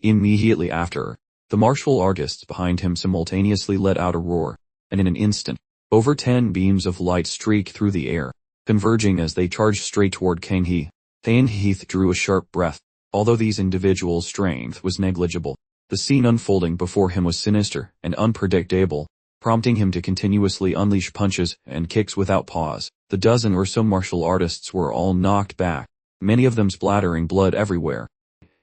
Immediately after, the martial artists behind him simultaneously let out a roar, and in an instant, over 10 beams of light streaked through the air, converging as they charged straight toward King He. King Heath drew a sharp breath. Although these individuals' strength was negligible, the scene unfolding before him was sinister and unpredictable, prompting him to continuously unleash punches and kicks without pause. The dozen or so martial artists were all knocked back, many of them splattering blood everywhere.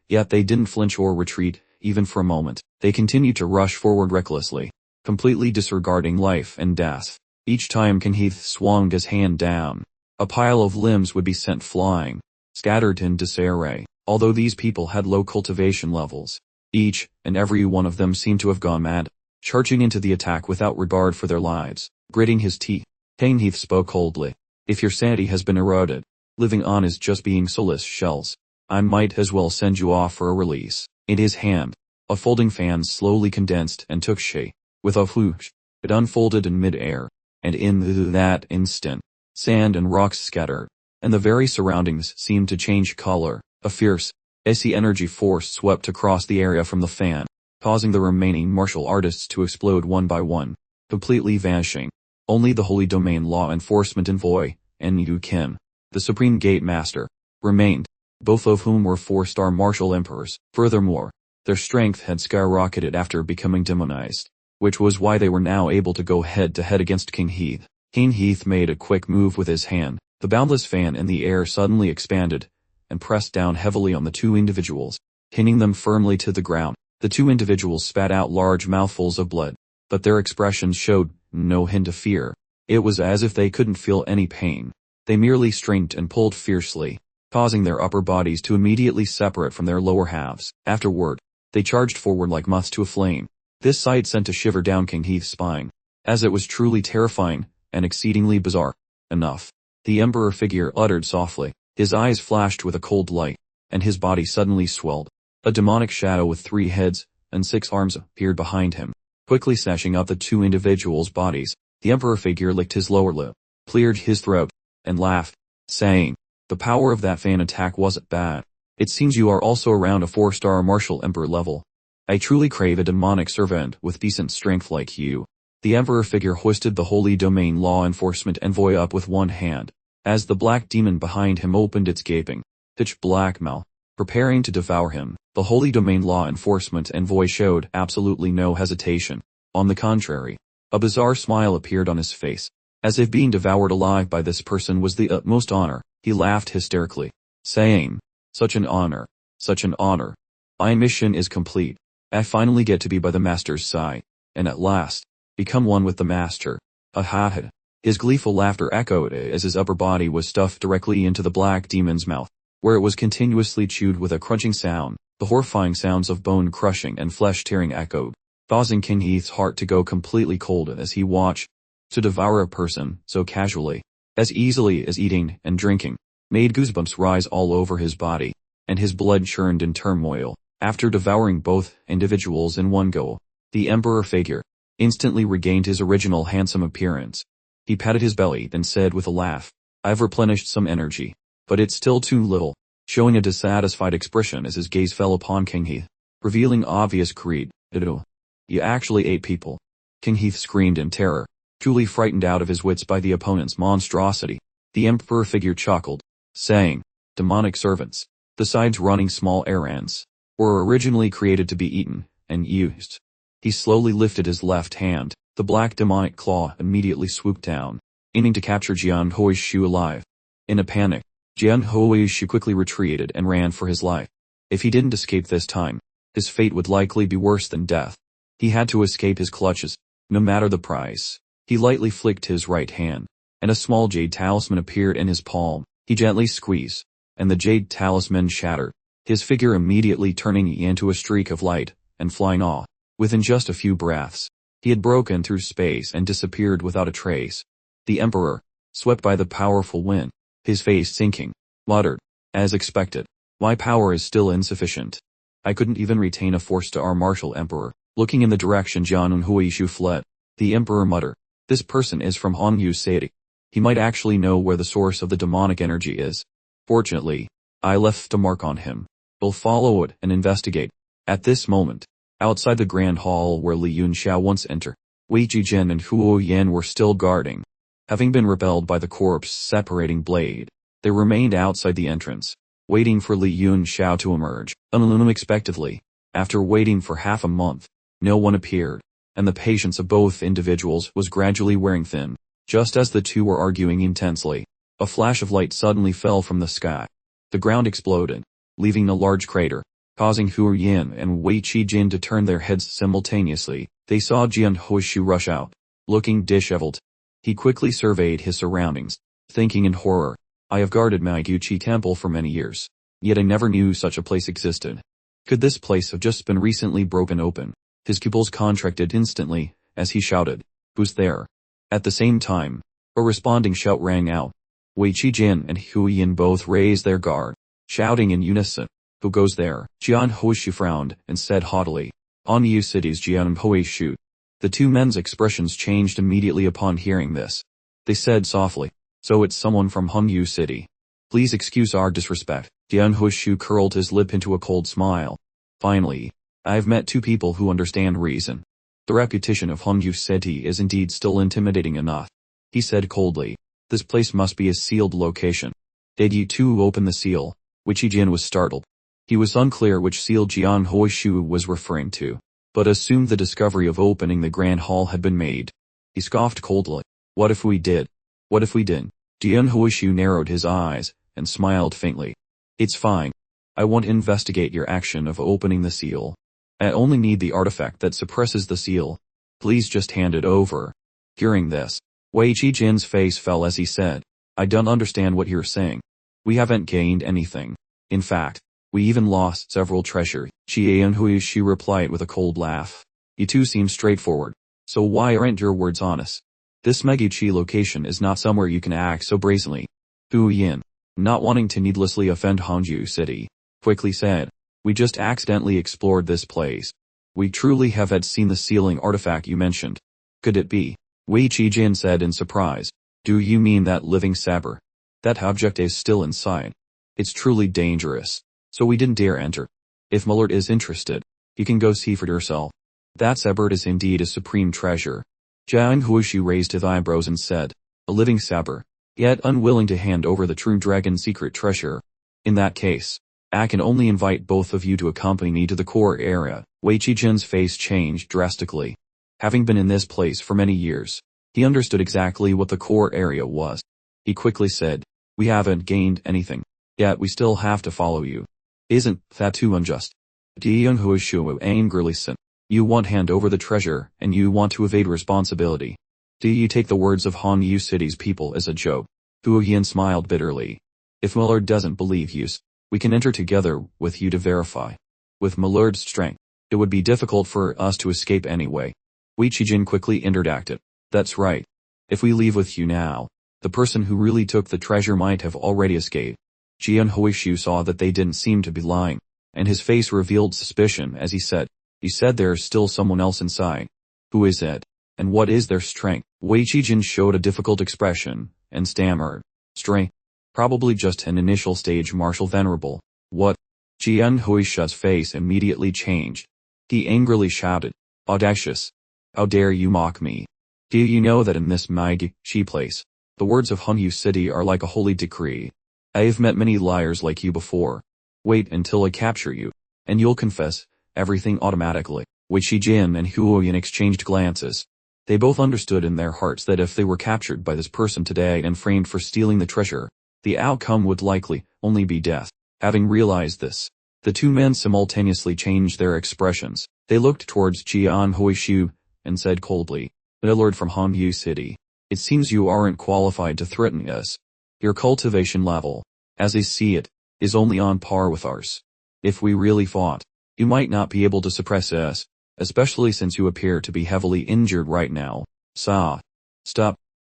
Yet they didn't flinch or retreat, even for a moment. They continued to rush forward recklessly, completely disregarding life and death. Each time King Heath swung his hand down, a pile of limbs would be sent flying, scattered in disarray. Although these people had low cultivation levels, each and every one of them seemed to have gone mad, charging into the attack without regard for their lives. Gritting his teeth, King Heath spoke coldly. If your sanity has been eroded, living on is just being soulless shells. I might as well send you off for a release. In his hand, a folding fan slowly condensed and took shape. With a whoosh, it unfolded in mid-air, and in that instant, sand and rocks scattered, and the very surroundings seemed to change color. A fierce, icy energy force swept across the area from the fan, causing the remaining martial artists to explode one by one, completely vanishing. Only the Holy Domain Law Enforcement Envoy, and Yu Kim, the Supreme Gate Master, remained, both of whom were 4-star martial emperors. Furthermore, their strength had skyrocketed after becoming demonized, which was why they were now able to go head-to-head against King Heath. King Heath made a quick move with his hand. The boundless fan in the air suddenly expanded, and pressed down heavily on the two individuals, pinning them firmly to the ground. The two individuals spat out large mouthfuls of blood, but their expressions showed no hint of fear. It was as if they couldn't feel any pain. They merely strained and pulled fiercely, causing their upper bodies to immediately separate from their lower halves. Afterward, they charged forward like moths to a flame. This sight sent a shiver down King Heath's spine, as it was truly terrifying and exceedingly bizarre. Enough. The Emperor figure uttered softly. His eyes flashed with a cold light, and his body suddenly swelled. A demonic shadow with 3 heads and 6 arms appeared behind him, quickly snatching up the two individuals' bodies. The Emperor figure licked his lower lip, cleared his throat, and laughed, saying, "The power of that fan attack wasn't bad. It seems you are also around a 4-star martial emperor level. I truly crave a demonic servant with decent strength like you." The Emperor figure hoisted the Holy Domain Law Enforcement Envoy up with one hand, as the black demon behind him opened its gaping, pitch-black mouth, preparing to devour him. The Holy Domain Law Enforcement Envoy showed absolutely no hesitation. On the contrary, a bizarre smile appeared on his face, as if being devoured alive by this person was the utmost honor. He laughed hysterically, saying, "Such an honor, such an honor. My mission is complete. I finally get to be by the Master's side, and at last, become one with the Master." Ha ha ha. His gleeful laughter echoed as his upper body was stuffed directly into the black demon's mouth, where it was continuously chewed with a crunching sound. The horrifying sounds of bone crushing and flesh tearing echoed, causing King Heath's heart to go completely cold as he watched. To devour a person so casually, as easily as eating and drinking, made goosebumps rise all over his body, and his blood churned in turmoil. After devouring both individuals in one go, the Emperor figure instantly regained his original handsome appearance. He patted his belly then said with a laugh, "I've replenished some energy, but it's still too little," showing a dissatisfied expression as his gaze fell upon King Heath, revealing obvious greed. "You actually ate people." King Heath screamed in terror, truly frightened out of his wits by the opponent's monstrosity. The Emperor figure chuckled, saying, "Demonic servants, besides running small errands, were originally created to be eaten and used." He slowly lifted his left hand. The black demonic claw immediately swooped down, aiming to capture Jian Huishu alive. In a panic, Jian Huishu quickly retreated and ran for his life. If he didn't escape this time, his fate would likely be worse than death. He had to escape his clutches, no matter the price. He lightly flicked his right hand, and a small jade talisman appeared in his palm. He gently squeezed, and the jade talisman shattered, his figure immediately turning into a streak of light and flying off. Within just a few breaths, he had broken through space and disappeared without a trace. The Emperor, swept by the powerful wind, his face sinking, muttered, as expected, "My power is still insufficient. I couldn't even retain a 4-star martial emperor." Looking in the direction Jian Huishu fled, the Emperor muttered, "This person is from Hongyu City. He might actually know where the source of the demonic energy is. Fortunately, I left a mark on him. We'll follow it and investigate." At this moment, outside the grand hall where Li Yunxiao once entered, Wei Jijin and Huo Yan were still guarding. Having been repelled by the corpse separating blade, they remained outside the entrance, waiting for Li Yunxiao to emerge. Unexpectedly, after waiting for half a month, no one appeared, and the patience of both individuals was gradually wearing thin. Just as the two were arguing intensely, a flash of light suddenly fell from the sky. The ground exploded, leaving a large crater, causing Huo Yan and Wei Qijin to turn their heads simultaneously. They saw Jian Huishu rush out, looking disheveled. He quickly surveyed his surroundings, thinking in horror, I have guarded Maiguchi Temple for many years, yet I never knew such a place existed. Could this place have just been recently broken open? His pupils contracted instantly, as he shouted, Who's there? At the same time, a responding shout rang out. Wei Qijin and Hu Yin both raised their guard, shouting in unison, Who goes there? Jian Huishu frowned and said haughtily, Hanyu City's Jian Huishu. The two men's expressions changed immediately upon hearing this. They said softly, So it's someone from Hanyu City. Please excuse our disrespect. Jian Huishu curled his lip into a cold smile. Finally, I've met two people who understand reason. The reputation of Hanyu City is indeed still intimidating enough. He said coldly, This place must be a sealed location. Did you two open the seal? Wei Qijin was startled. He was unclear which seal Jian Huishu was referring to, but assumed the discovery of opening the grand hall had been made. He scoffed coldly. What if we did? What if we didn't? Jian Huishu narrowed his eyes and smiled faintly. It's fine. I won't investigate your action of opening the seal. I only need the artifact that suppresses the seal. Please just hand it over. Hearing this, Wei Qijin's face fell as he said, I don't understand what you're saying. We haven't gained anything. In fact, we even lost several treasure. Jian Huishu replied with a cold laugh. You two seem straightforward. So why aren't your words honest? This Meguchi location is not somewhere you can act so brazenly. Hu Yin, not wanting to needlessly offend Hanyu City, quickly said, We just accidentally explored this place. We truly have had seen the sealing artifact you mentioned. Could it be? Wei Qijin said in surprise. Do you mean that living saber? That object is still inside. It's truly dangerous. So we didn't dare enter. If Millard is interested, you can go see for yourself. That saber is indeed a supreme treasure. Jian Huishu raised his eyebrows and said, A living saber, yet unwilling to hand over the true dragon secret treasure. In that case, I can only invite both of you to accompany me to the core area. Wei Qijin's face changed drastically. Having been in this place for many years, he understood exactly what the core area was. He quickly said, We haven't gained anything, yet we still have to follow you. Isn't that too unjust? Jian Huishu angrily said, You want hand over the treasure, and you want to evade responsibility. Do you take the words of Hanyu City's people as a joke? Hu Yin smiled bitterly. If Millard doesn't believe you, we can enter together with you to verify. With Millard's strength, it would be difficult for us to escape anyway. Wei Qijin quickly interacted. That's right. If we leave with you now, the person who really took the treasure might have already escaped. Jian Huishu saw that they didn't seem to be lying, and his face revealed suspicion as he said, You said there's still someone else inside. Who is it? And what is their strength? Wei Qijin showed a difficult expression, and stammered. Strength? Probably just an initial stage martial venerable. What? Jian Huishu's face immediately changed. He angrily shouted, Audacious! How dare you mock me? Do you know that in this Meiguchi place, the words of Hanyu City are like a holy decree? I have met many liars like you before. Wait until I capture you, and you'll confess everything automatically. Wei Qijin and Huo Yin exchanged glances. They both understood in their hearts that if they were captured by this person today and framed for stealing the treasure, the outcome would likely only be death. Having realized this, the two men simultaneously changed their expressions. They looked towards Jian Huishu and said coldly, Millard from Hanyu City, it seems you aren't qualified to threaten us. Your cultivation level, as I see it, is only on par with ours. If we really fought, you might not be able to suppress us, especially since you appear to be heavily injured right now. Stop.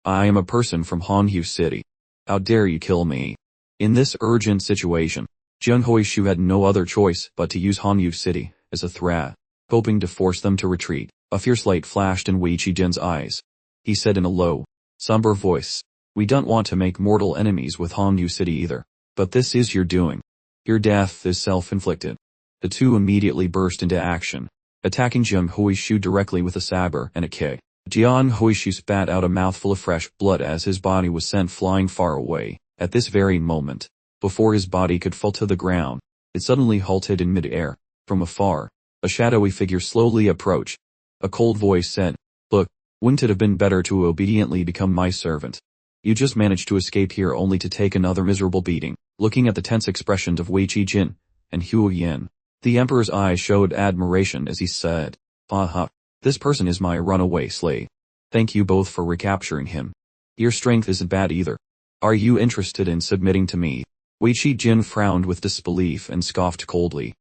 I am a person from Hanyu City. How dare you kill me? In this urgent situation, Jian Huishu had no other choice but to use Hanyu City as a threat, hoping to force them to retreat. A fierce light flashed in Wei Qijin's eyes. He said in a low, somber voice, We don't want to make mortal enemies with Hanyu City either, but this is your doing. Your death is self-inflicted. The two immediately burst into action, attacking Jiang Huishu directly with a saber and a kick. Jiang Huishu spat out a mouthful of fresh blood as his body was sent flying far away. At this very moment, before his body could fall to the ground, it suddenly halted in mid-air. From afar, a shadowy figure slowly approached. A cold voice said, "Look, wouldn't it have been better to obediently become my servant? You just managed to escape here only to take another miserable beating." Looking at the tense expressions of Wei Qijin and Hu Yin, the emperor's eyes showed admiration as he said, "Aha, this person is my runaway slave. Thank you both for recapturing him. Your strength isn't bad either. Are you interested in submitting to me?" Wei Qijin frowned with disbelief and scoffed coldly.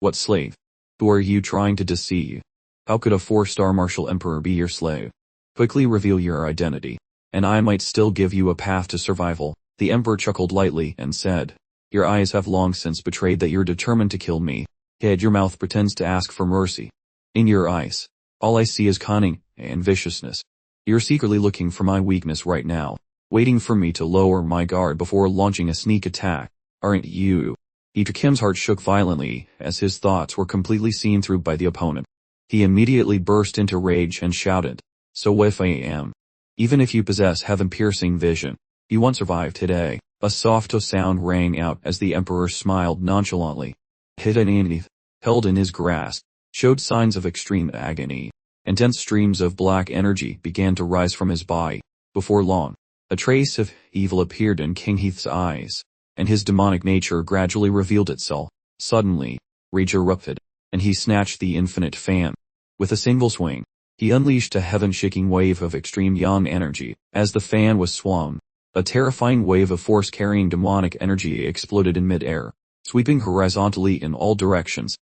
What slave? Who are you trying to deceive? How could a 4-star martial emperor be your slave? Quickly reveal your identity, and I might still give you a path to survival." The emperor chuckled lightly and said, "Your eyes have long since betrayed that you're determined to kill me, yet your mouth pretends to ask for mercy. In your eyes, all I see is cunning and viciousness. You're secretly looking for my weakness right now, waiting for me to lower my guard before launching a sneak attack, aren't you?" Kim's heart shook violently as his thoughts were completely seen through by the opponent. He immediately burst into rage and shouted, "So if I am, even if you possess heaven-piercing vision, you won't survive today." A soft sound rang out as the emperor smiled nonchalantly. Hidanini, held in his grasp, showed signs of extreme agony. Intense streams of black energy began to rise from his body. Before long, a trace of evil appeared in King Heath's eyes, and his demonic nature gradually revealed itself. Suddenly, rage erupted, and he snatched the infinite fan. With a single swing, he unleashed a heaven-shaking wave of extreme yang energy. As the fan was swung, a terrifying wave of force-carrying demonic energy exploded in mid-air, sweeping horizontally in all directions.